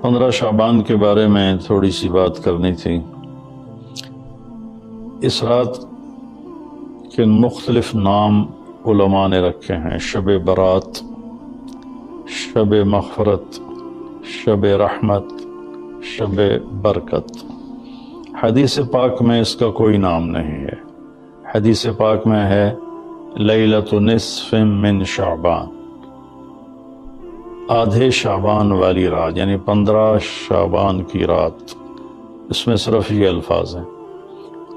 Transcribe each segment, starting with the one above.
15 شعبان کے بارے میں تھوڑی سی بات کرنی تھی۔ اس رات کے مختلف نام علماء نے رکھے ہیں: شب برات، شب مغفرت، شب رحمت، شب برکت۔ حدیث پاک میں اس کا کوئی نام نہیں ہے۔ حدیث پاک میں ہے لیلۃ نصف من شعبان، آدھے شعبان والی رات، یعنی 15 شعبان کی رات۔ اس میں صرف یہ الفاظ ہیں۔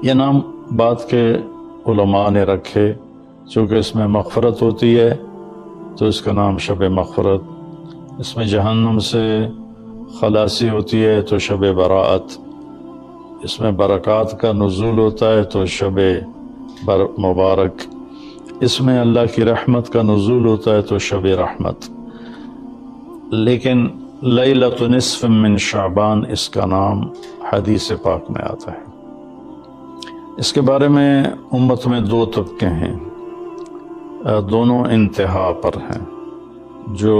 یہ نام بعد کے علماء نے رکھے، چونکہ اس میں مغفرت ہوتی ہے تو اس کا نام شب مغفرت، اس میں جہنم سے خلاصی ہوتی ہے تو شب براءت، اس میں برکات کا نزول ہوتا ہے تو شب مبارک، اس میں اللہ کی رحمت کا نزول ہوتا ہے تو شب رحمت۔ لیکن لیلۃ نصف من شعبان اس کا نام حدیث پاک میں آتا ہے۔ اس کے بارے میں امت میں دو طبقے ہیں، دونوں انتہا پر ہیں، جو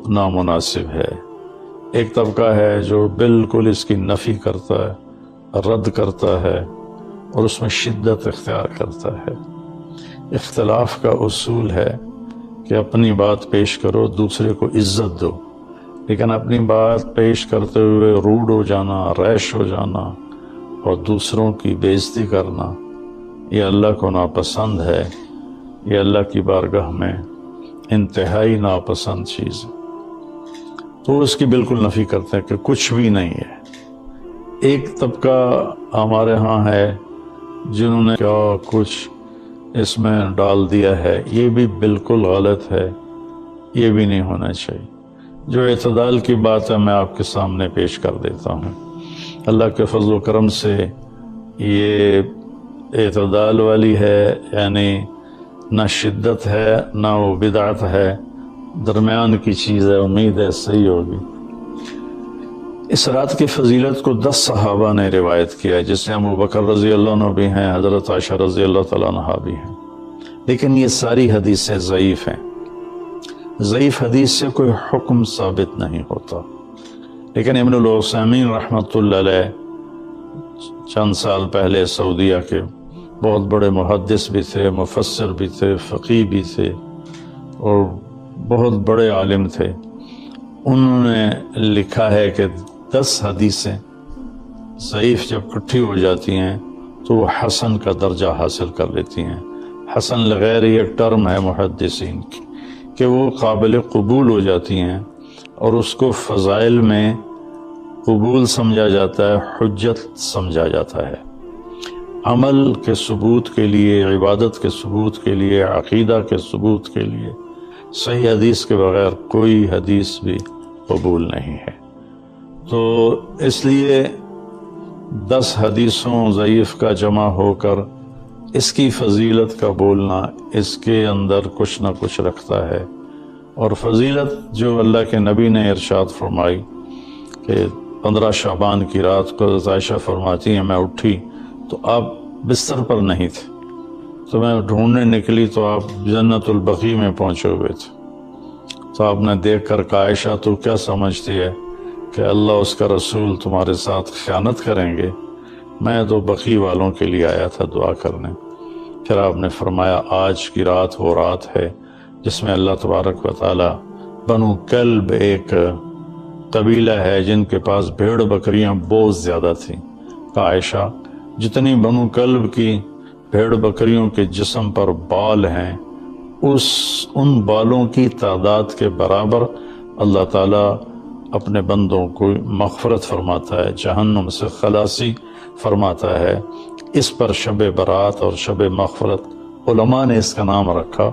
نامناسب ہے۔ ایک طبقہ ہے جو بالکل اس کی نفی کرتا ہے، رد کرتا ہے اور اس میں شدت اختیار کرتا ہے۔ اختلاف کا اصول ہے کہ اپنی بات پیش کرو، دوسرے کو عزت دو، لیکن اپنی بات پیش کرتے ہوئے روڈ ہو جانا، ریش ہو جانا اور دوسروں کی بےعزتی کرنا، یہ اللہ کو ناپسند ہے۔ یہ اللہ کی بارگاہ میں انتہائی ناپسند چیز ہے۔ تو اس کی بالکل نفی کرتے ہیں کہ کچھ بھی نہیں ہے۔ ایک طبقہ ہمارے ہاں ہے جنہوں نے کیا کچھ اس میں ڈال دیا ہے، یہ بھی بالکل غلط ہے، یہ بھی نہیں ہونا چاہیے۔ جو اعتدال کی بات ہے میں آپ کے سامنے پیش کر دیتا ہوں۔ اللہ کے فضل و کرم سے یہ اعتدال والی ہے، یعنی نہ شدت ہے نہ وہ بدعت ہے، درمیان کی چیز ہے۔ امید ہے صحیح ہوگی۔ اس رات کی فضیلت کو 10 صحابہ نے روایت کیا ہے، جس میں ابوبکر رضی اللہ عنہ بھی ہیں، حضرت عائشہ رضی اللہ تعالیٰ عنہا بھی ہیں، لیکن یہ ساری حدیثیں ضعیف ہیں۔ ضعیف حدیث سے کوئی حکم ثابت نہیں ہوتا۔ لیکن ابن العثیمین رحمۃ اللہ علیہ چند سال پہلے سعودیہ کے بہت بڑے محدث بھی تھے، مفسر بھی تھے، فقیہ بھی تھے اور بہت بڑے عالم تھے۔ انہوں نے لکھا ہے کہ 10 حدیثیں ضعیف جب اکٹھی ہو جاتی ہیں تو وہ حسن کا درجہ حاصل کر لیتی ہیں۔ حسن لغیر ایک ٹرم ہے محدثین کی کہ وہ قابل قبول ہو جاتی ہیں اور اس کو فضائل میں قبول سمجھا جاتا ہے، حجت سمجھا جاتا ہے۔ عمل کے ثبوت کے لیے، عبادت کے ثبوت کے لیے، عقیدہ کے ثبوت کے لیے صحیح حدیث کے بغیر کوئی حدیث بھی قبول نہیں ہے۔ تو اس لیے 10 حدیثوں ضعیف کا جمع ہو کر اس کی فضیلت کا بولنا اس کے اندر کچھ نہ کچھ رکھتا ہے۔ اور فضیلت جو اللہ کے نبی نے ارشاد فرمائی کہ 15 شعبان کی رات کو حضرت عائشہ فرماتی ہیں میں اٹھی تو آپ بستر پر نہیں تھے، تو میں ڈھونڈنے نکلی تو آپ جنت البقیع میں پہنچے ہوئے تھے۔ تو آپ نے دیکھ کر کہا عائشہ تو کیا سمجھتی ہے کہ اللہ اس کا رسول تمہارے ساتھ خیانت کریں گے؟ میں تو بقیع والوں کے لیے آیا تھا دعا کرنے۔ پھر آپ نے فرمایا آج کی رات وہ رات ہے جس میں اللہ تبارک و تعالی بنو کلب ایک قبیلہ ہے جن کے پاس بھیڑ بکریاں بہت زیادہ تھیں، کہا عائشہ جتنی بنو کلب کی بھیڑ بکریوں کے جسم پر بال ہیں ان بالوں کی تعداد کے برابر اللہ تعالیٰ اپنے بندوں کو مغفرت فرماتا ہے، جہنم سے خلاصی فرماتا ہے۔ اس پر شب برات اور شب مغفرت علماء نے اس کا نام رکھا،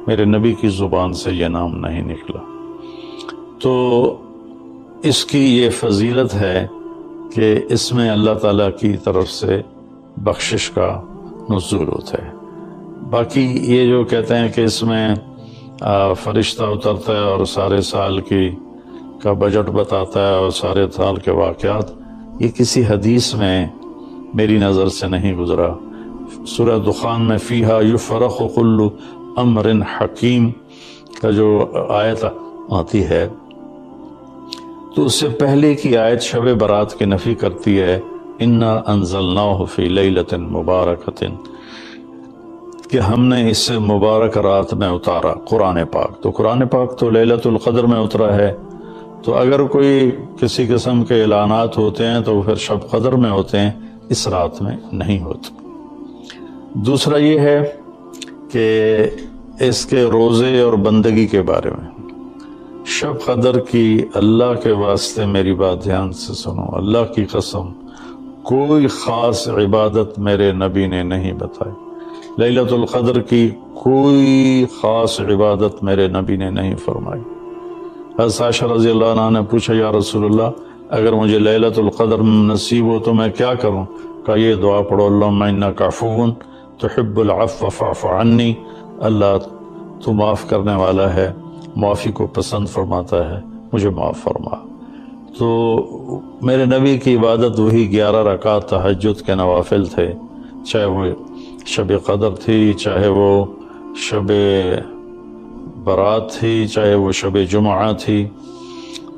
میرے نبی کی زبان سے یہ نام نہیں نکلا۔ تو اس کی یہ فضیلت ہے کہ اس میں اللہ تعالیٰ کی طرف سے بخشش کا نزول ہوتا ہے۔ باقی یہ جو کہتے ہیں کہ اس میں فرشتہ اترتا ہے اور سارے سال کا بجٹ بتاتا ہے اور سارے سال کے واقعات، یہ کسی حدیث میں میری نظر سے نہیں گزرا۔ سورہ دخان میں فیہا یفرق کل امر حکیم کا جو آیت آتی ہے تو اس سے پہلے کی آیت شب برات کی نفی کرتی ہے، انا انزلناہ فی لیلۃ مبارکۃ، کہ ہم نے اس سے مبارک رات میں اتارا قرآن پاک۔ تو قرآن پاک تو لیلۃ القدر میں اترا ہے، تو اگر کوئی کسی قسم کے اعلانات ہوتے ہیں تو پھر شب قدر میں ہوتے ہیں، اس رات میں نہیں ہوتے۔ دوسرا یہ ہے کہ اس کے روزے اور بندگی کے بارے میں، شب قدر کی اللہ کے واسطے میری بات دھیان سے سنو، اللہ کی قسم کوئی خاص عبادت میرے نبی نے نہیں بتائی، لیلۃ القدر کی کوئی خاص عبادت میرے نبی نے نہیں فرمائی۔ حضرت عائشہ رضی اللہ عنہ نے پوچھا، یا رسول اللہ اگر مجھے لیلۃ القدر نصیب ہو تو میں کیا کروں؟ کہا یہ دعا پڑھو، اللہم انک عفو تحب العفو فاعف عنی، اللہ تو معاف کرنے والا ہے، معافی کو پسند فرماتا ہے، مجھے معاف فرما۔ تو میرے نبی کی عبادت وہی 11 رکعت تہجد کے نوافل تھے، چاہے وہ شب قدر تھی، چاہے وہ شب برات تھی، چاہے وہ شب جمعہ تھی۔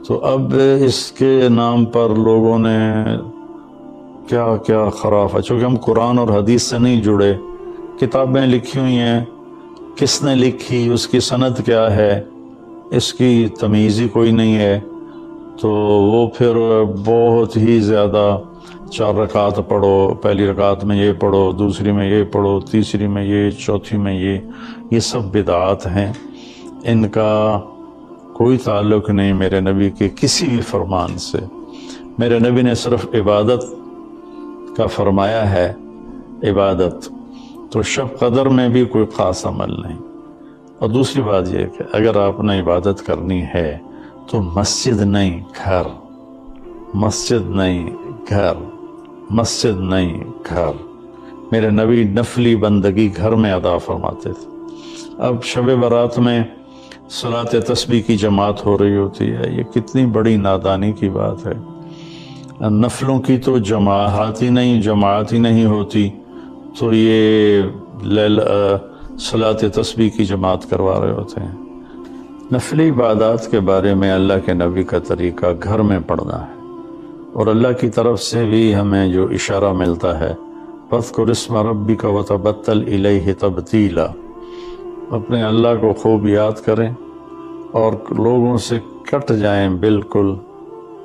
تو اب اس کے نام پر لوگوں نے کیا کیا خرافہ، چونکہ ہم قرآن اور حدیث سے نہیں جڑے، کتابیں لکھی ہوئی ہیں، کس نے لکھی، اس کی سند کیا ہے، اس کی تمیز ہی کوئی نہیں ہے، تو وہ پھر بہت ہی زیادہ 4 رکعت پڑھو، پہلی رکعت میں یہ پڑھو، دوسری میں یہ پڑھو، تیسری میں یہ، چوتھی میں یہ سب بدعات ہیں، ان کا کوئی تعلق نہیں میرے نبی کے کسی بھی فرمان سے۔ میرے نبی نے صرف عبادت کا فرمایا ہے، عبادت، تو شب قدر میں بھی کوئی خاص عمل نہیں۔ اور دوسری بات یہ کہ اگر آپ نے عبادت کرنی ہے تو مسجد نہیں گھر، مسجد نہیں گھر، مسجد نہیں گھر۔ میرے نبی نفلی بندگی گھر میں ادا فرماتے تھے۔ اب شب برات میں صلاۃ تسبیح کی جماعت ہو رہی ہوتی ہے، یہ کتنی بڑی نادانی کی بات ہے۔ نفلوں کی تو جماعت ہی نہیں ہوتی، تو یہ صلاۃ تسبیح کی جماعت کروا رہے ہوتے ہیں۔ نفلی عبادات کے بارے میں اللہ کے نبی کا طریقہ گھر میں پڑھنا ہے، اور اللہ کی طرف سے بھی ہمیں جو اشارہ ملتا ہے، فاذکر اسم ربک وتبتل الیہ تبتیلا، اپنے اللہ کو خوب یاد کریں اور لوگوں سے کٹ جائیں بالکل،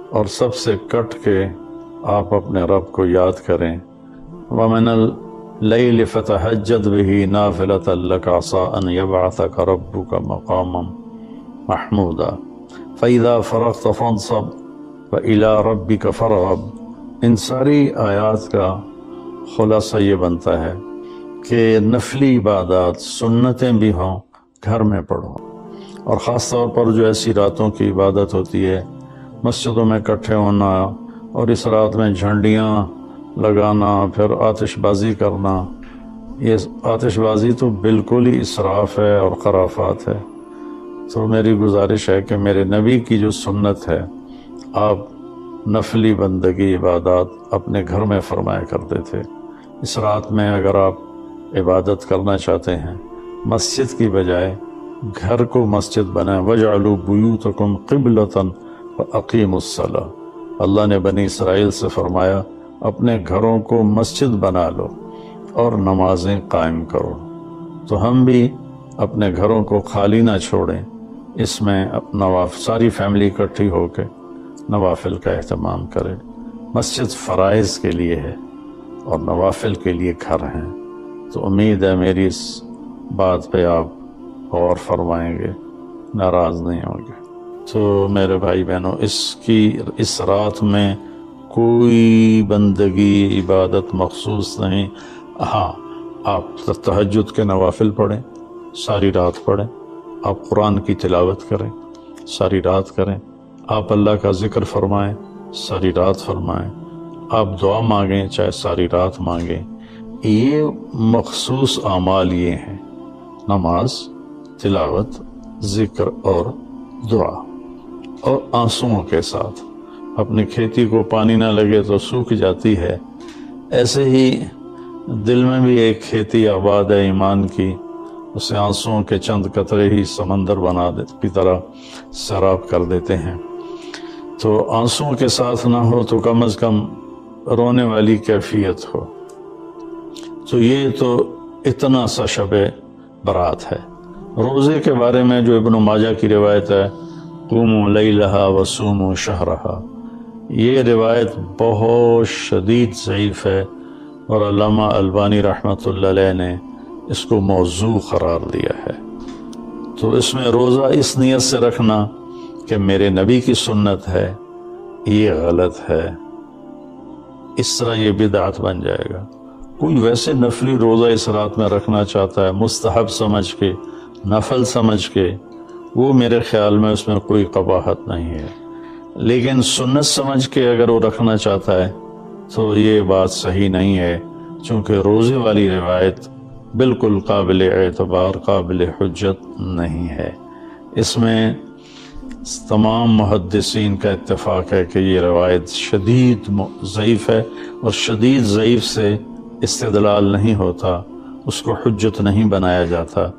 اور سب سے کٹ کے آپ اپنے رب کو یاد کریں۔ وَمِنَ اللیل فتہجد بہ نافلۃ لک عسیٰ ان یبعثک ربک مقاما محمودا فإذا فرغت فانصب وإلی ربک فارغب۔ ان ساری آیات کا خلاصہ یہ بنتا ہے کہ نفلی عبادات سنتیں بھی ہوں گھر میں پڑھو، اور خاص طور پر جو ایسی راتوں کی عبادت ہوتی ہے، مسجدوں میں اکٹھے ہونا اور اس رات میں جھنڈیاں لگانا، پھر آتش بازی کرنا، یہ آتش بازی تو بالکل ہی اسراف ہے اور خرافات ہے۔ تو میری گزارش ہے کہ میرے نبی کی جو سنت ہے، آپ نفلی بندگی عبادات اپنے گھر میں فرمایا کرتے تھے۔ اس رات میں اگر آپ عبادت کرنا چاہتے ہیں، مسجد کی بجائے گھر کو مسجد بنائیں۔ وَاجْعَلُوا بُيُوتَكُمْ قِبْلَةً وَأَقِيمُوا الصَّلَاةَ، اللہ نے بنی اسرائیل سے فرمایا اپنے گھروں کو مسجد بنا لو اور نمازیں قائم کرو۔ تو ہم بھی اپنے گھروں کو خالی نہ چھوڑیں، اس میں ساری فیملی اکٹھی ہو کے نوافل کا اہتمام کرے۔ مسجد فرائض کے لیے ہے اور نوافل کے لیے گھر ہیں۔ تو امید ہے میری اس بات پہ آپ غور فرمائیں گے، ناراض نہیں ہوں گے۔ تو میرے بھائی بہنوں، اس رات میں کوئی بندگی عبادت مخصوص نہیں۔ ہاں، آپ تہجد کے نوافل پڑھیں، ساری رات پڑھیں، آپ قرآن کی تلاوت کریں، ساری رات کریں، آپ اللہ کا ذکر فرمائیں، ساری رات فرمائیں، آپ دعا مانگیں، چاہے ساری رات مانگیں۔ یہ مخصوص اعمال یہ ہیں: نماز، تلاوت، ذکر اور دعا، اور آنسوؤں کے ساتھ۔ اپنی کھیتی کو پانی نہ لگے تو سوکھ جاتی ہے، ایسے ہی دل میں بھی ایک کھیتی آباد ہے ایمان کی، اسے آنسوؤں کے چند قطرے ہی سمندر کی طرح سیراب کر دیتے ہیں۔ تو آنسوؤں کے ساتھ نہ ہو تو کم از کم رونے والی کیفیت ہو. تو یہ تو اتنا سا شب برات ہے. روزے کے بارے میں جو ابن ماجہ کی روایت ہے، قوموا لیلہا وصوموا شہرہا، یہ روایت بہت شدید ضعیف ہے، اور علامہ البانی رحمۃ اللہ علیہ نے اس کو موضوع قرار دیا ہے. تو اس میں روزہ اس نیت سے رکھنا کہ میرے نبی کی سنت ہے، یہ غلط ہے، اس طرح یہ بدعت بن جائے گا. کوئی ویسے نفلی روزہ اس رات میں رکھنا چاہتا ہے مستحب سمجھ کے، نفل سمجھ کے، وہ میرے خیال میں اس میں کوئی قباحت نہیں ہے. لیکن سنت سمجھ کے اگر وہ رکھنا چاہتا ہے تو یہ بات صحیح نہیں ہے، چونکہ روزے والی روایت بالکل قابل اعتبار، قابل حجت نہیں ہے. اس میں تمام محدثین کا اتفاق ہے کہ یہ روایت شدید ضعیف ہے، اور شدید ضعیف سے استدلال نہیں ہوتا، اس کو حجت نہیں بنایا جاتا.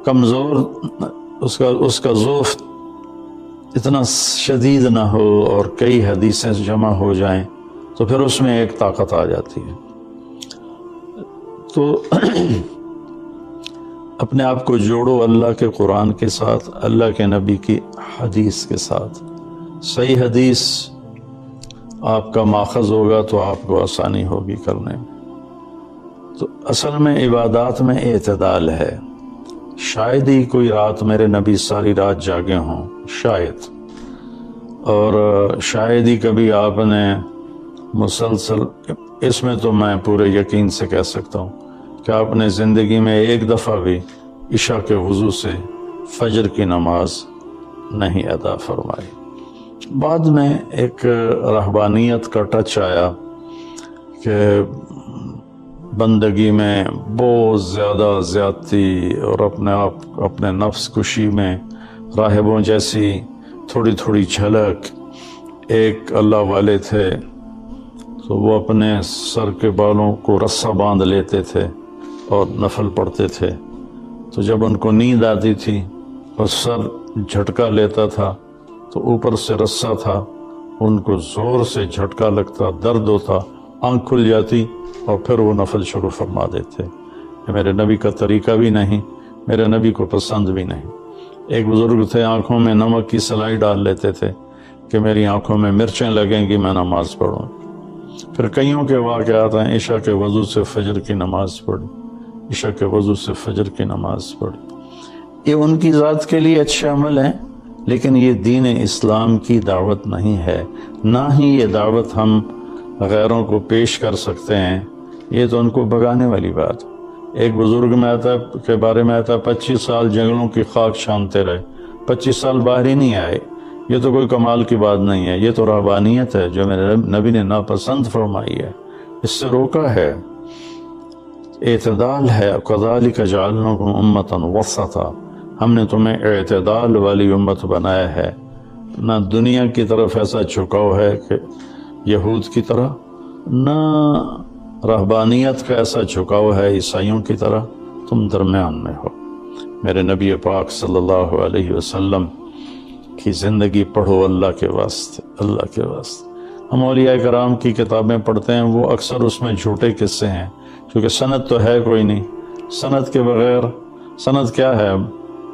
کمزور اس کا ضعف اتنا شدید نہ ہو اور کئی حدیثیں جمع ہو جائیں تو پھر اس میں ایک طاقت آ جاتی ہے. تو اپنے آپ کو جوڑو اللہ کے قرآن کے ساتھ، اللہ کے نبی کی حدیث کے ساتھ. صحیح حدیث آپ کا ماخذ ہوگا تو آپ کو آسانی ہوگی کرنے میں. تو اصل میں عبادات میں اعتدال ہے. شاید ہی کوئی رات میرے نبی ساری رات جاگے ہوں، شاید، اور شاید ہی کبھی آپ نے مسلسل، اس میں تو میں پورے یقین سے کہہ سکتا ہوں کہ آپ نے زندگی میں ایک دفعہ بھی عشاء کے وضو سے فجر کی نماز نہیں ادا فرمائی. بعد میں ایک رہبانیت کا ٹچ آیا کہ بندگی میں بہت زیادہ زیادتی اور اپنے نفس کشی میں راہبوں جیسی تھوڑی تھوڑی جھلک. ایک اللہ والے تھے تو وہ اپنے سر کے بالوں کو رسہ باندھ لیتے تھے اور نفل پڑھتے تھے. تو جب ان کو نیند آتی تھی اور سر جھٹکا لیتا تھا تو اوپر سے رسہ تھا، ان کو زور سے جھٹکا لگتا، درد ہوتا، آنکھ کھل جاتی اور پھر وہ نفل شروع فرما دیتے. یہ میرے نبی کا طریقہ بھی نہیں، میرے نبی کو پسند بھی نہیں. ایک بزرگ تھے، آنکھوں میں نمک کی سلائی ڈال لیتے تھے کہ میری آنکھوں میں مرچیں لگیں گی میں نماز پڑھوں. پھر کئیوں کے واقعات ہیں، عشاء کے وضو سے فجر کی نماز پڑھی، عشاء کے وضو سے فجر کی نماز پڑھی. یہ ان کی ذات کے لیے اچھے عمل ہیں، لیکن یہ دین اسلام کی دعوت نہیں ہے، نہ ہی یہ دعوت ہم غیروں کو پیش کر سکتے ہیں. یہ تو ان کو بگانے والی بات. ایک بزرگ میں آتا کے بارے میں آتا 25 سال جنگلوں کی خاک چھانتے رہے، 25 سال باہر ہی نہیں آئے. یہ تو کوئی کمال کی بات نہیں ہے، یہ تو رہبانیت ہے جو میرے نبی نے ناپسند فرمائی ہے، اس سے روکا ہے. اعتدال ہے. کذالک جعلناکم امۃ وسطا، ہم نے تمہیں اعتدال والی امت بنایا ہے. نہ دنیا کی طرف ایسا جھکاؤ ہے کہ یہود کی طرح، نہ رہبانیت کا ایسا جھکاؤ ہے عیسائیوں کی طرح. تم درمیان میں ہو. میرے نبی پاک صلی اللہ علیہ وسلم کی زندگی پڑھو اللہ کے واسطے، اللہ کے واسطے. ہم اولیاء کرام کی کتابیں پڑھتے ہیں، وہ اکثر اس میں جھوٹے قصے ہیں، کیونکہ سند تو ہے کوئی نہیں. سند کے بغیر، سند کیا ہے؟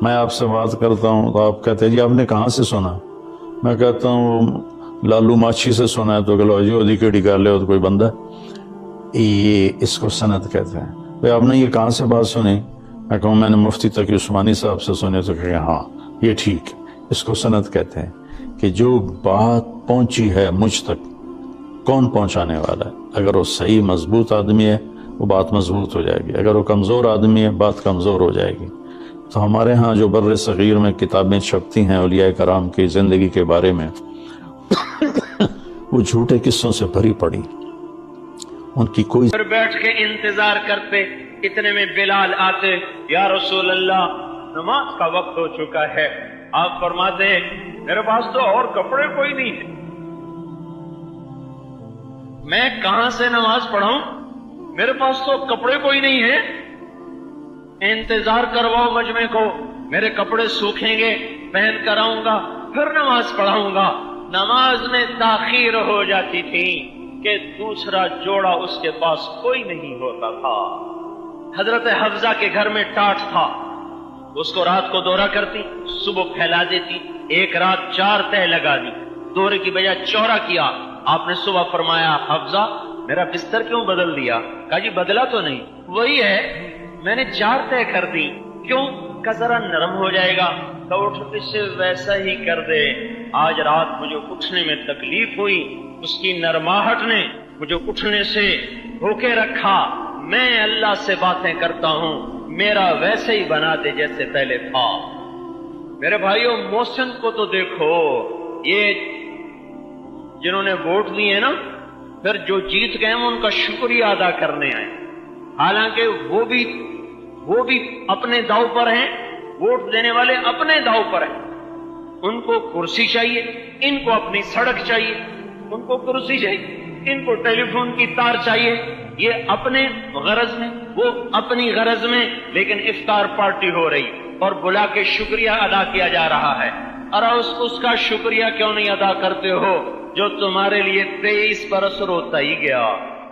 میں آپ سے بات کرتا ہوں تو آپ کہتے ہیں جی آپ نے کہاں سے سنا؟ میں کہتا ہوں لالو ماچھی سے سنا ہے، تو کہ لو جی کیڑی کر لے تو کوئی بندہ. یہ اس کو سند کہتے ہیں. بھئی آپ نے یہ کہاں سے بات سنی؟ میں کہوں میں نے مفتی تقی عثمانی صاحب سے سنی، تو کہ ہاں یہ ٹھیک. اس کو سند کہتے ہیں کہ جو بات پہنچی ہے مجھ تک، کون پہنچانے والا ہے. اگر وہ صحیح مضبوط آدمی ہے وہ بات مضبوط ہو جائے گی، اگر وہ کمزور آدمی ہے بات کمزور ہو جائے گی. تو ہمارے ہاں جو بر صغیر میں کتابیں چھپتی ہیں اولیاء کرام کی زندگی کے بارے میں، وہ جھوٹے قصوں سے بھری پڑی. ان کی کوئی بیٹھ کے انتظار کرتے، اتنے میں بلال آتے، یا رسول اللہ نماز کا وقت ہو چکا ہے. آپ فرماتے میرے پاس تو اور کپڑے کوئی نہیں ہے، میں کہاں سے نماز پڑھاؤں؟ میرے پاس تو کپڑے کوئی نہیں ہے. انتظار کرواؤ مجمع کو، میرے کپڑے سوکھیں گے، پہن کر آؤں گا، پھر نماز پڑھاؤں گا. نماز میں تاخیر ہو جاتی تھی کہ دوسرا جوڑا اس کے پاس کوئی نہیں ہوتا تھا۔ حضرت حفصہ کے گھر میں ٹاٹ تھا، اس کو رات کو دورہ کرتی، صبح پھیلا دیتی، ایک رات 4 تہہ لگا دی، دورے کی بجائے چورا کیا۔ آپ نے صبح فرمایا حفصہ میرا بستر کیوں بدل دیا؟ کہا جی بدلا تو نہیں، وہی ہے، میں نے 4 تہہ کر دی، کیوں؟ کہ ذرا نرم ہو جائے گا۔ کہ اٹھتے سے ویسا ہی کر دے، آج رات مجھے اٹھنے میں تکلیف ہوئی، اس کی نرماہٹ نے مجھے اٹھنے سے روکے رکھا، میں اللہ سے باتیں کرتا ہوں، میرا ویسے ہی بنا دے جیسے پہلے تھا۔ میرے بھائیوں محسن کو تو دیکھو، یہ جنہوں نے ووٹ دیے نا، پھر جو جیت گئے ان کا شکریہ ادا کرنے آئے، حالانکہ وہ بھی اپنے داؤ پر ہیں، ووٹ دینے والے اپنے داؤ پر ہیں، ان کو کرسی چاہیے، ان کو اپنی سڑک چاہیے، ان کو کرسی چاہیے، ان کو ٹیلی فون کی تار چاہیے، یہ اپنے غرض میں، وہ اپنی غرض میں، لیکن افطار پارٹی ہو رہی اور بلا کے شکریہ ادا کیا جا رہا ہے۔ اور اس کا شکریہ کیوں نہیں ادا کرتے ہو جو تمہارے لیے 23 برس روتا ہی گیا،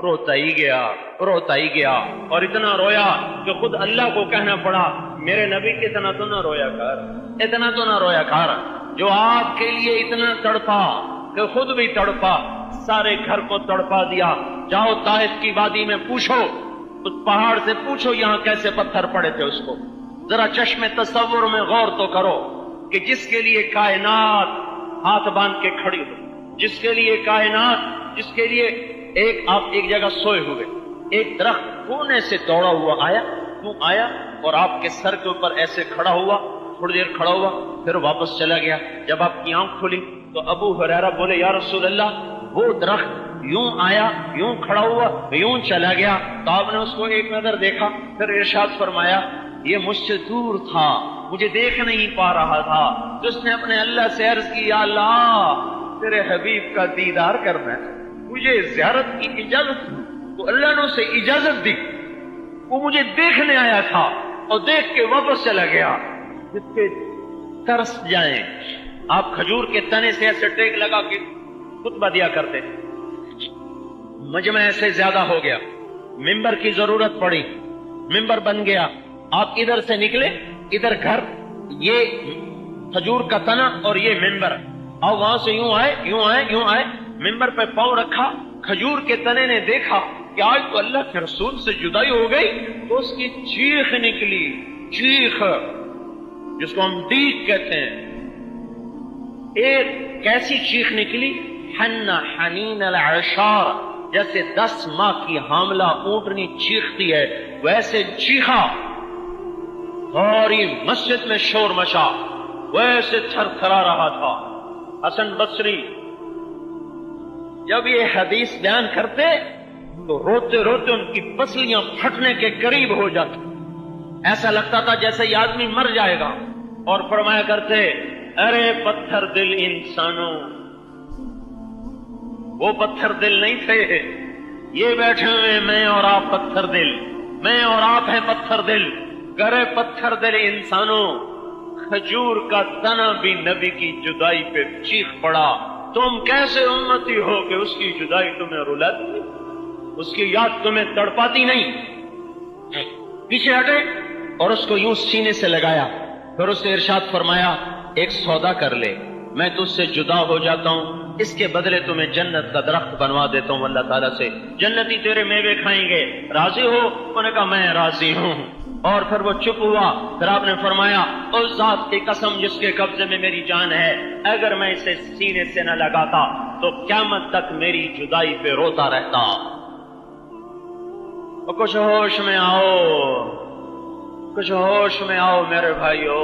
روتا ہی گیا، روتا ہی گیا، اور اتنا رویا کہ خود اللہ کو کہنا پڑا میرے نبی اتنا تو نہ رویا کر، اتنا تو نہ رویا کر، جو آپ کے لیے اتنا تڑپا کہ خود بھی تڑپا، سارے گھر کو تڑپا دیا۔ جاؤ طائف کی وادی میں پوچھو، اس پہاڑ سے پوچھو یہاں کیسے پتھر پڑے تھے، اس کو ذرا چشم تصور میں غور تو کرو کہ جس کے لیے کائنات ہاتھ باندھ کے کھڑی ہو، جس کے لیے کائنات، جس کے لیے آپ ایک جگہ سوئے ہوئے، ایک درخت کونے سے دوڑا ہوا آیا، کیوں آیا؟ اور آپ کے سر کے اوپر ایسے کھڑا ہوا، تھوڑی دیر کھڑا ہوا، پھر واپس چلا گیا۔ جب آپ کی آنکھ کھلی تو ابو ہریرہ بولے یا رسول اللہ وہ درخت یوں آیا، یوں کھڑا ہوا، یوں چلا گیا، تو آپ نے اس کو ایک نظر دیکھا، پھر ارشاد فرمایا یہ مجھ سے دور تھا، مجھے دیکھ نہیں پا رہا تھا، تو اس نے اپنے اللہ سے عرض کی یا اللہ تیرے حبیب کا دیدار کرنا ہے، مجھے زیارت کی اجازت، تو اللہ نے اسے اجازت دی، وہ مجھے دیکھنے آیا تھا اور دیکھ کے واپس چلا گیا۔ جس کے ترس جائیں، آپ کھجور کے تنے سے ایسے ٹیک لگا کے خطبہ دیا کرتے، مجمع ایسے زیادہ ہو گیا، ممبر کی ضرورت پڑی، ممبر بن گیا، آپ ادھر سے نکلے، ادھر گھر، یہ کھجور کا تنا اور یہ ممبر، اور وہاں سے یوں آئے، یوں آئے، یوں آئے، ممبر پہ پاؤں رکھا، کھجور کے تنے نے دیکھا کہ آج تو اللہ کے رسول سے جدائی ہو گئی، تو اس کی چیخ نکلی، چیخ جس کو ہم ڈیک کہتے ہیں، ایک کیسی چیخ نکلی، حن حنین العشار، جیسے 10 ماہ کی حاملہ اونٹنی چیختی ہے ویسے چیخا، ساری مسجد میں شور مچا، ویسے تھر تھرا رہا تھا۔ حسن بصری جب یہ حدیث بیان کرتے تو روتے روتے ان کی پسلیاں پھٹنے کے قریب ہو جاتی، ایسا لگتا تھا جیسے یہ آدمی مر جائے گا، اور فرمایا کرتے ارے پتھر دل انسانوں، وہ پتھر دل نہیں تھے، یہ بیٹھے ہوئے میں اور آپ پتھر دل، میں اور آپ ہیں پتھر دل، کرے پتھر دل انسانوں، کھجور کا تنا بھی نبی کی جدائی پہ چیخ پڑا، تم کیسے امتی ہو کہ اس کی جدائی تمہیں رلاتی، اس کی یاد تمہیں تڑپاتی نہیں؟ پیچھے ہٹے اور اس کو یوں سینے سے لگایا، پھر اس نے ارشاد فرمایا ایک سودا کر لے، میں تجھ سے جدا ہو جاتا ہوں، اس کے بدلے تمہیں جنت کا درخت بنوا دیتا ہوں اللہ تعالیٰ سے، جنتی تیرے میوے کھائیں گے، راضی ہو؟ انہوں نے کہا میں راضی ہوں۔ اور پھر وہ چپ ہوا، پھر آپ نے فرمایا اس ذات کی قسم جس کے قبضے میں میری جان ہے، اگر میں اسے سینے سے نہ لگاتا تو قیامت تک میری جدائی پہ روتا رہتا۔ اور کچھ ہوش میں آؤ، کچھ ہوش میں آؤ میرے بھائیو،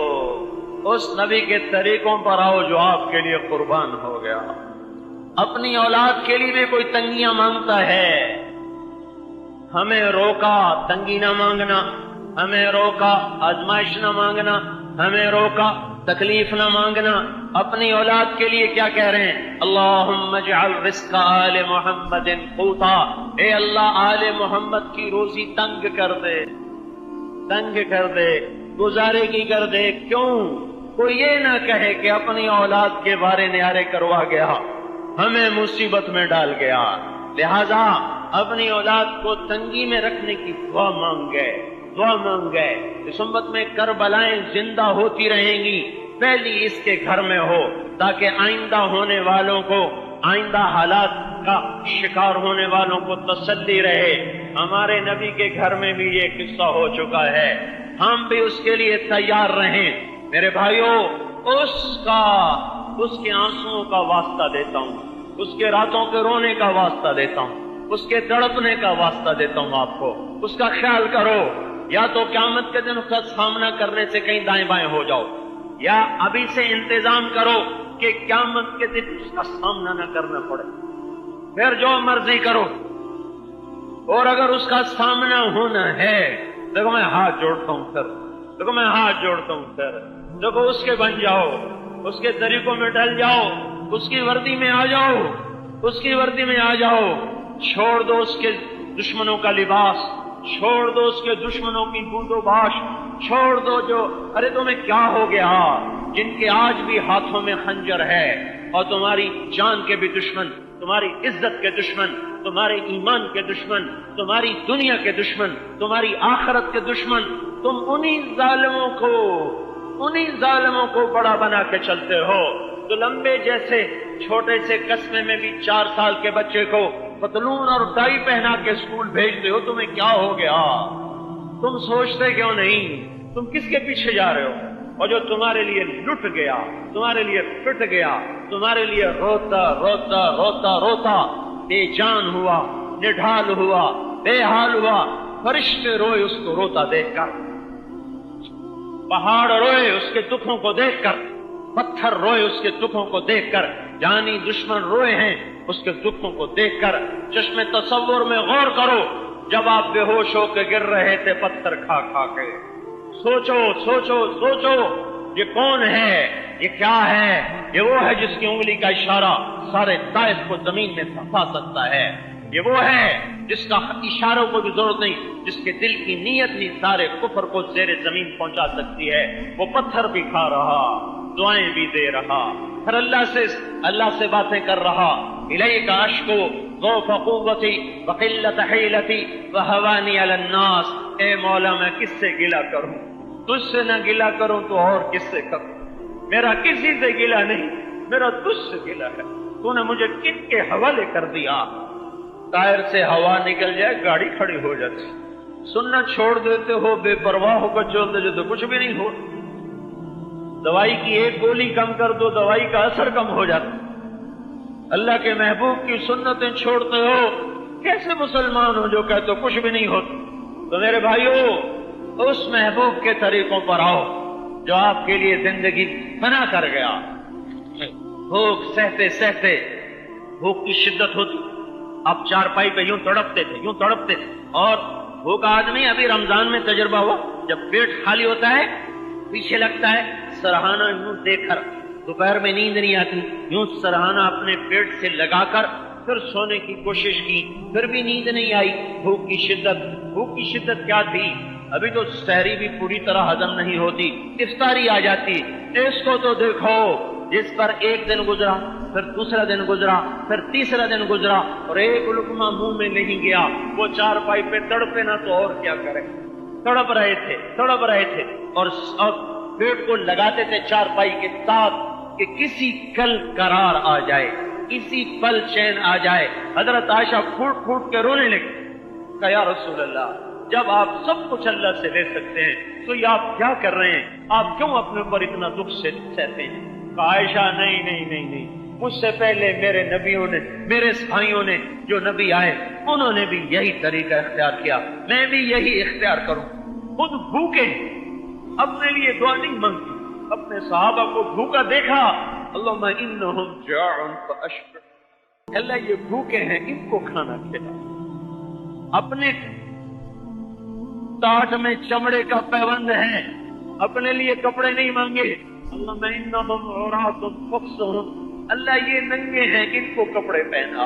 اس نبی کے طریقوں پر آؤ جو آپ کے لیے قربان ہو گیا۔ اپنی اولاد کے لیے بھی کوئی تنگیاں مانگتا ہے، ہمیں روکا تنگی نہ مانگنا، ہمیں روکا آزمائش نہ مانگنا، ہمیں روکا تکلیف نہ مانگنا۔ اپنی اولاد کے لیے کیا کہہ رہے ہیں؟ اللہم اجعل رزق آل محمد قوتا، اے اللہ آل محمد کی روزی تنگ کر دے، تنگ کر دے، گزارے کی کر دے۔ کیوں؟ کوئی یہ نہ کہے کہ اپنی اولاد کے بارے نیارے کروا گیا، ہمیں مصیبت میں ڈال گیا، لہذا اپنی اولاد کو تنگی میں رکھنے کی دعا مانگ گئے۔ اس امت میں کربلائیں زندہ ہوتی رہیں گی، پہلی اس کے گھر میں ہو، تاکہ آئندہ ہونے والوں کو، آئندہ حالات کا شکار ہونے والوں کو تسلی رہے۔ ہمارے نبی کے گھر میں بھی یہ قصہ ہو چکا ہے، ہم بھی اس کے لیے تیار رہیں۔ میرے بھائیوں، اس کے آنسوؤں کا واسطہ دیتا ہوں، اس کے راتوں کے رونے کا واسطہ دیتا ہوں، اس کے تڑپنے کا واسطہ دیتا ہوں آپ کو۔ اس کا خیال کرو، یا تو قیامت کے دن اس کا سامنا کرنے سے کہیں دائیں بائیں ہو جاؤ، یا ابھی سے انتظام کرو کہ قیامت کے دن اس کا سامنا نہ کرنا پڑے، پھر جو مرضی کرو۔ اور اگر اس کا سامنا ہونا ہے، دیکھو میں ہاتھ جوڑتا ہوں پھر، دیکھو اس کے بن جاؤ، اس کے طریقوں میں ڈل جاؤ، اس کی وردی میں آ جاؤ، چھوڑ دو اس کے دشمنوں کا لباس، چھوڑ دو اس کے دشمنوں کی بود و باش، چھوڑ دو جو ارے تمہیں کیا ہو گیا، جن کے آج بھی ہاتھوں میں خنجر ہے، اور تمہاری جان کے بھی دشمن، تمہاری عزت کے دشمن، تمہارے ایمان کے دشمن، تمہاری دنیا کے دشمن، تمہاری آخرت کے دشمن، تم انہی ظالموں کو بڑا بنا کے چلتے ہو۔ تو لمبے جیسے چھوٹے سے قصبے میں بھی 4 سال کے بچے کو پتلون اور ٹائی پہنا کے اسکول بھیجتے ہو، تمہیں کیا ہو گیا؟ تم سوچتے کیوں نہیں؟ تم کس کے پیچھے جا رہے ہو؟ اور جو تمہارے لیے لٹ گیا، تمہارے لیے پٹ گیا، تمہارے لیے روتا روتا روتا روتا بے جان ہوا، نڈھال ہوا، بے حال ہوا، فرشتے روئے اس کو روتا دیکھ کر، پہاڑ روئے اس کے دکھوں کو دیکھ کر، پتھر روئے اس کے دکھوں کو دیکھ کر، جانی دشمن روئے ہیں اس کے دکھوں کو دیکھ کر۔ چشم تصور میں غور کرو، جب آپ بے ہوش ہو کے گر رہے تھے پتھر کھا کھا کے، سوچو یہ کون ہے، یہ کیا ہے؟ یہ وہ ہے جس کی انگلی کا اشارہ سارے طائف کو زمین میں پھنسا سکتا ہے، یہ وہ ہے جس کا اشاروں کو بھی ضرورت نہیں، جس کے دل کی نیت بھی سارے کفر کو زیر زمین پہنچا سکتی ہے۔ وہ پتھر بھی کھا رہا، دعائیں بھی دے رہا، پھر اللہ سے باتیں کر رہا۔ الیک اشکو ضعف قوتی وقلت حیلتی وہوانی علی الناس، اے مولا میں کس سے گلہ کروں؟ تجھ سے نہ گلہ کروں تو اور کس سے کروں؟ میرا کسی سے گلہ نہیں، میرا تجھ سے گلہ ہے۔ تو نے مجھے کن کے حوالے کر دیا؟ ٹائر سے ہوا نکل جائے گاڑی کھڑی ہو جاتی، سننا چھوڑ دیتے ہو، بے پرواہ ہو کر چلتے جو تو کچھ بھی نہیں ہو۔ دوائی کی ایک گولی کم کر دو، دوائی کا اثر کم ہو جاتا۔ اللہ کے محبوب کی سنتیں چھوڑتے ہو، کیسے مسلمان ہو جو کہتے ہو کچھ بھی نہیں ہوتا؟ تو میرے بھائیو، اس محبوب کے طریقوں پر آؤ جو آپ کے لیے زندگی فنا کر گیا۔ بھوک سہتے بھوک کی شدت ہوتی، آپ چارپائی پہ یوں تڑپتے تھے اور بھوک آدمی ابھی رمضان میں تجربہ ہوا، جب پیٹ خالی ہوتا ہے پیچھے لگتا ہے سرہانہ یوں دیکھ کر، دوپہر میں نیند نہیں آتی، یوں سرہانہ اپنے پیٹ سے لگا کر پھر سونے کی کوشش کی، پھر بھی نیند نہیں آئی۔ بھوک کی شدت کیا تھی؟ ابھی تو سحری بھی پوری طرح ہضم نہیں ہوتی، افطاری آ جاتی۔ اس کو تو دیکھو جس پر ایک دن گزرا، پھر دوسرا دن گزرا، پھر تیسرا دن گزرا اور ایک لقمہ منہ میں نہیں گیا، وہ چارپائی پہ تڑپے نہ تو اور کیا کرے؟ تڑپ رہے تھے اور پیٹ کو لگاتے تھے چارپائی کے ساتھ کہ کسی کل قرار آ جائے، کسی پل چین آ جائے۔ حضرت عائشہ پھوٹ کے رونے لگی، کہا یا رسول اللہ، جب آپ سب کچھ اللہ سے لے سکتے ہیں تو یہ آپ کیا کر رہے ہیں؟ آپ کیوں اپنے اوپر اتنا دکھ سہتے ہیں؟ کہا عائشہ نہیں، مجھ سے پہلے میرے نبیوں نے، میرے بھائیوں نے جو نبی آئے انہوں نے بھی یہی طریقہ اختیار کیا، میں بھی یہی اختیار کروں۔ خود بھوکے، اپنے لیے دعا نہیں مانگی، اپنے صحابہ کو بھوکا دیکھا، اللہم انہم جاعن فاشبع، اللہ یہ بھوکے ہیں ان کو کھانا کھلا۔ اپنے ٹاٹ میں چمڑے کا پیوند ہے، اپنے لیے کپڑے نہیں مانگے، اللہم انہم عراۃ فاکسوہم، اللہ یہ ننگے ہیں ان کو کپڑے پہنا۔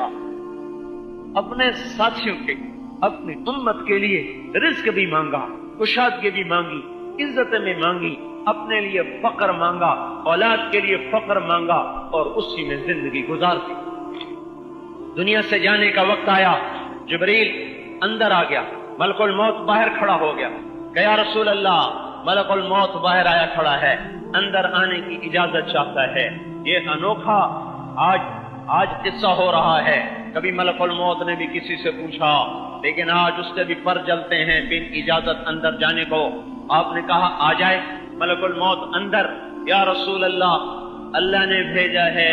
اپنے ساتھیوں کے، اپنی امت کے لیے رزق بھی مانگا، کشادگی بھی مانگی، عزت میں مانگی، اپنے لیے فقر مانگا، اولاد کے لیے فقر مانگا اور اسی میں زندگی گزار دی۔ دنیا سے جانے کا وقت آیا، جبریل اندر آ گیا، ملک الموت باہر کھڑا ہو گیا کہ یا رسول اللہ، ملک الموت باہر آیا کھڑا ہے، اندر آنے کی اجازت چاہتا ہے۔ یہ انوکھا آج قصہ ہو رہا ہے، کبھی ملک الموت نے بھی کسی سے پوچھا، لیکن آج اس کے بھی پر جلتے ہیں بن اجازت اندر جانے کو۔ آپ نے کہا آ جائے ملک الموت اندر۔ یا رسول اللہ، اللہ نے بھیجا ہے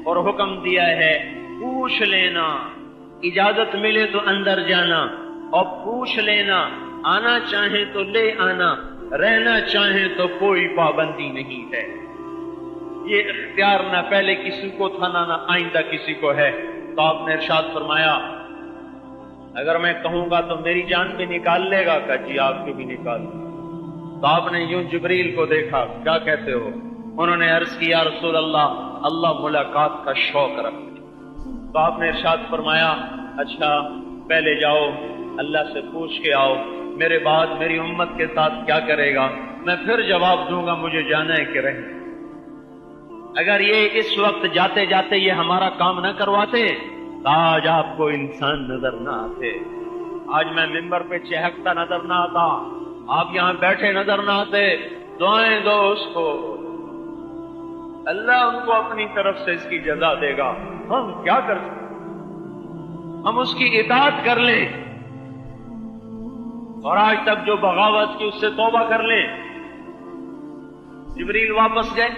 اور حکم دیا ہے پوچھ لینا، اجازت ملے تو اندر جانا اور پوچھ لینا، آنا چاہیں تو لے آنا، رہنا چاہیں تو کوئی پابندی نہیں ہے۔ یہ اختیار نہ پہلے کسی کو تھا نہ آئندہ کسی کو ہے۔ تو آپ نے ارشاد فرمایا اگر میں کہوں گا تو میری جان بھی نکال لے گا؟ کہ جی آپ کی بھی نکال۔ تو آپ نے یوں جبریل کو دیکھا، کیا کہتے ہو؟ انہوں نے عرض کی یا رسول اللہ، اللہ ملاقات کا شوق رکھتے۔ تو آپ نے ارشاد فرمایا اچھا پہلے جاؤ اللہ سے پوچھ کے آؤ، میرے بعد میری امت کے ساتھ کیا کرے گا، میں پھر جواب دوں گا مجھے جانا ہے کہ رہے۔ اگر یہ اس وقت جاتے جاتے یہ ہمارا کام نہ کرواتے تو آج آپ کو انسان نظر نہ آتے، آج میں ممبر پہ چہکتا نظر نہ آتا، آپ یہاں بیٹھے نظر نہ آتے۔ دعائیں دو اس کو، اللہ ان کو اپنی طرف سے اس کی جزا دے گا۔ ہم کیا کر سکتے؟ ہم اس کی اطاعت کر لیں اور آج تک جو بغاوت کی اس سے توبہ کر لیں۔ جبریل واپس گئے،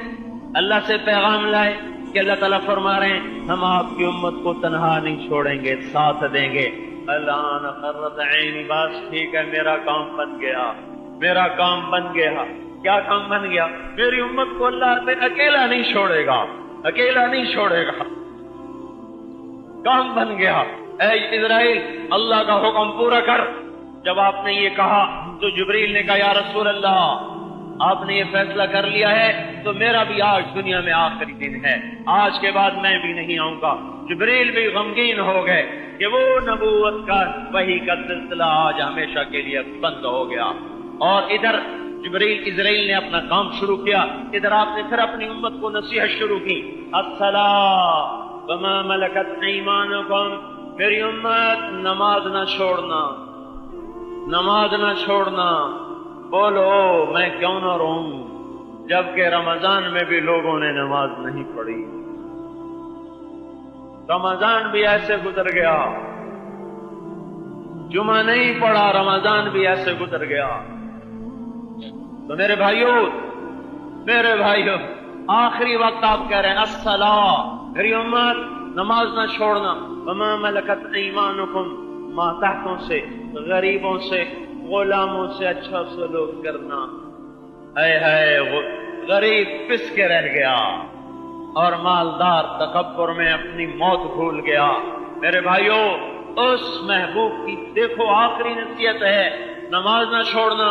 اللہ سے پیغام لائے کہ اللہ تعالیٰ فرما رہے ہیں ہم آپ کی امت کو تنہا نہیں چھوڑیں گے، ساتھ دیں گے۔ الان قرۃ عینی، بس ٹھیک ہے، میرا کام بن گیا، میرا کام بن گیا۔ کیا کام بن گیا؟ میری امت کو اللہ اکیلا نہیں چھوڑے گا، اکیلا نہیں چھوڑے گا، کام بن گیا۔ اے اسرائیل، اللہ کا حکم پورا کر۔ جب آپ نے یہ کہا تو جبریل نے کہا یا رسول اللہ، آپ نے یہ فیصلہ کر لیا ہے تو میرا بھی آج دنیا میں آخری دن ہے، آج کے بعد میں بھی نہیں آؤں گا۔ جبریل بھی غمگین ہو گئے کہ وہ نبوت کا وحی کا سلسلہ آج ہمیشہ کے لیے بند ہو گیا۔ اور ادھر جبریل اسرائیل نے اپنا کام شروع کیا، ادھر آپ نے پھر اپنی امت کو نصیحت شروع کی۔ الصلاۃ وما ملکت ایمانکم، میری امت نماز نہ چھوڑنا، نماز نہ چھوڑنا۔ بولو میں کیوں نہ رہوں جبکہ رمضان میں بھی لوگوں نے نماز نہیں پڑھی، رمضان بھی ایسے گزر گیا، جمعہ نہیں پڑھا، رمضان بھی ایسے گزر گیا۔ تو میرے بھائیوں آخری وقت آپ کہہ رہے ہیں الصلاۃ، میری امت نماز نہ چھوڑنا، وما ملکت ایمانکم، ماتحتوں سے، غریبوں سے، غلاموں سے اچھا سلوک کرنا۔ اے غریب پس کے رہ گیا اور مالدار تکبر میں اپنی موت بھول گیا۔ میرے بھائیوں اس محبوب کی دیکھو آخری نصیحت ہے، نماز نہ چھوڑنا،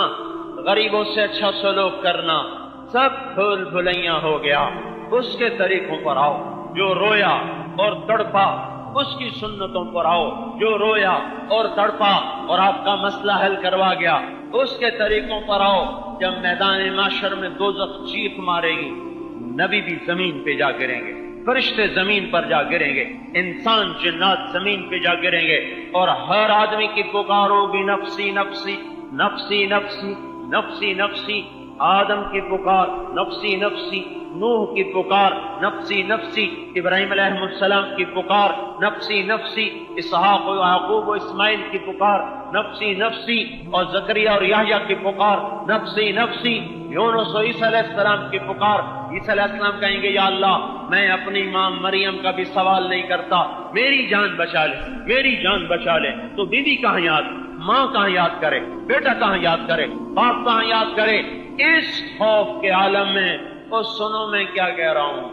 غریبوں سے اچھا سلوک کرنا۔ سب بھول بھلیاں ہو گیا، اس کے طریقوں پر آؤ جو رویا اور تڑپا، اس کی سنتوں پر آؤ جو رویا اور تڑپا اور آپ کا مسئلہ حل کروا گیا، اس کے طریقوں پر آؤ۔ جب میدان معاشر میں دوزخ چیخ مارے گی، نبی بھی زمین پہ جا گریں گے، فرشتے زمین پر جا گریں گے، انسان جنات زمین پہ جا گریں گے، اور ہر آدمی کی پکار ہوگی نفسی نفسی نفسی نفسی نفسی نفسی۔ آدم کی پکار نفسی نفسی، نوح کی پکار نفسی نفسی، ابراہیم علیہ السلام کی پکار نفسی نفسی، اسحاق و یعقوب و اسماعیل کی پکار نفسی نفسی، اور زکریا اور یحییٰ کی پکار نفسی نفسی، یونس و عیسیٰ علیہ السلام کی پکار۔ عیسیٰ علیہ السلام کہیں گے یا اللہ میں اپنی ماں مریم کا بھی سوال نہیں کرتا، میری جان بچا لے، میری جان بچا لے۔ تو بیوی کہاں یاد، ماں کہاں یاد کرے، بیٹا کہاں یاد کرے، باپ کہاں یاد کرے؟ اس خوف کے عالم میں اور سنو میں کیا کہہ رہا ہوں،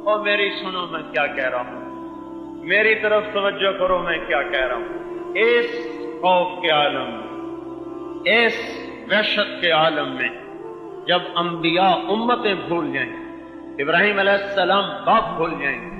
اور میری سنو میں کیا کہہ رہا ہوں، میری طرف توجہ کرو میں کیا کہہ رہا ہوں۔ اس خوف کے عالم میں، اس وحشت کے عالم میں جب انبیاء امتیں بھول جائیں، ابراہیم علیہ السلام باپ بھول جائیں،